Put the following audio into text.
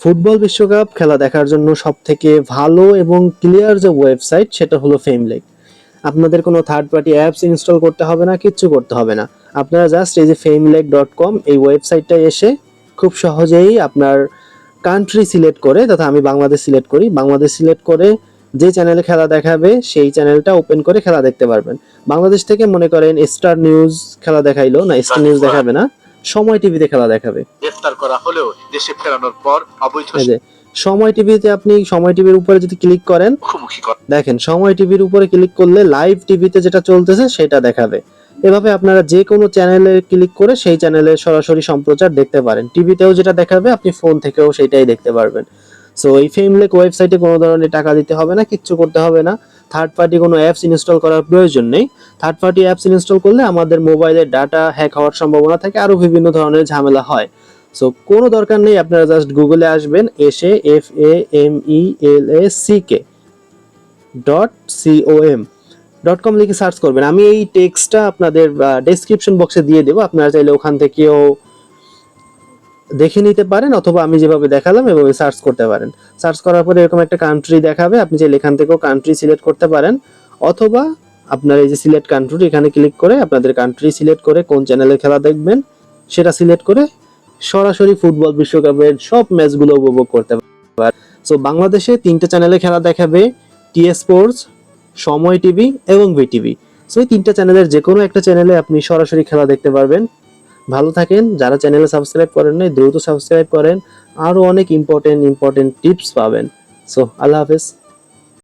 Football বিশ্বকাপ খেলা দেখার জন্য সবথেকে ভালো এবং ক্লিয়ার যে ওয়েবসাইট সেটা হলো ফেমলেক। আপনাদের কোনো থার্ড পার্টি অ্যাপস ইনস্টল করতে হবে না, কিচ্ছু করতে হবে না। আপনারা জাস্ট এই যে famelake.com এই ওয়েবসাইটটায় এসে খুব সহজেই আপনার কান্ট্রি সিলেক্ট করে, তথা আমি বাংলাদেশ সিলেক্ট করি, বাংলাদেশ সিলেক্ট করে যে চ্যানেলে খেলা দেখাবে সেই চ্যানেলটা ওপেন করে খেলা দেখতে পারবেন। বাংলাদেশ থেকে মনে করেন স্টার নিউজ খেলা দেখাইলো না, স্টার নিউজ দেখাবে না, সময় টিভিতে খেলা দেখাবে। গ্রেফতার করা হলেও দেশে ফেরানোর পর অবৈধ এই যে সময় টিভিতে, আপনি সময় টিভির উপরে যদি ক্লিক করেন, মুখোমুখি করা দেখেন সময় টিভির উপরে ক্লিক করলে লাইভ টিভিতে যেটা চলতেছে সেটা দেখাবে। এভাবে আপনারা যে কোনো চ্যানেলে ক্লিক করে সেই চ্যানেলের সরাসরি সম্প্রচার দেখতে পারেন। টিভিতেও যেটা দেখাবে আপনি ফোন থেকেও সেটাই দেখতে পারবেন। সো এই ফেমলেক ওয়েবসাইটে কোনো ধরনের টাকা দিতে হবে না, কিচ্ছু করতে হবে না। থার্ড পার্টি কোনো অ্যাপস ইনস্টল করার প্রয়োজন নেই। থার্ড পার্টি অ্যাপস ইনস্টল করলে আমাদের মোবাইলের ডাটা হ্যাক হওয়ার সম্ভাবনা থাকে, আরও বিভিন্ন ধরনের ঝামেলা হয়। সো কোনো দরকার নেই, আপনারা জাস্ট গুগলে আসবেন, এসে famelec.com লিখে সার্চ করবেন। আমি এই টেক্সটটা আপনাদের ডেসক্রিপশন বক্সে দিয়ে দেবো, আপনারা চাইলে ওখান থেকেও দেখে নিতে পারেন, অথবা আমি যেভাবে দেখালাম এভাবে সার্চ করতে পারেন। সার্চ করার পরে এরকম একটা কান্ট্রি দেখাবে, আপনি চাইলে এখান থেকেও কান্ট্রি সিলেক্ট করতে পারেন, অথবা আপনার এই যে সিলেক্ট কান্ট্রি এখানে ক্লিক করে আপনাদের কান্ট্রি সিলেক্ট করে কোন চ্যানেলে খেলা দেখবেন সেটা সিলেক্ট করে সরাসরি ফুটবল বিশ্বকাপের সব ম্যাচগুলো উপভোগ করতে পারেন। সো বাংলাদেশে 3টে চ্যানেলে খেলা দেখাবে, টিএ স্পোর্টস, সময় টিভি এবং ভিটিভি। সো এই 3টা চ্যানেলের যে কোনো একটা চ্যানেলে আপনি সরাসরি খেলা দেখতে পারবেন। ভালো থাকেন, যারা চ্যানেলে সাবস্ক্রাইব করেন নাই দ্রুত সাবস্ক্রাইব করেন, আরও অনেক ইম্পর্টেন্ট টিপস পাবেন। সো আল্লাহ হাফেজ।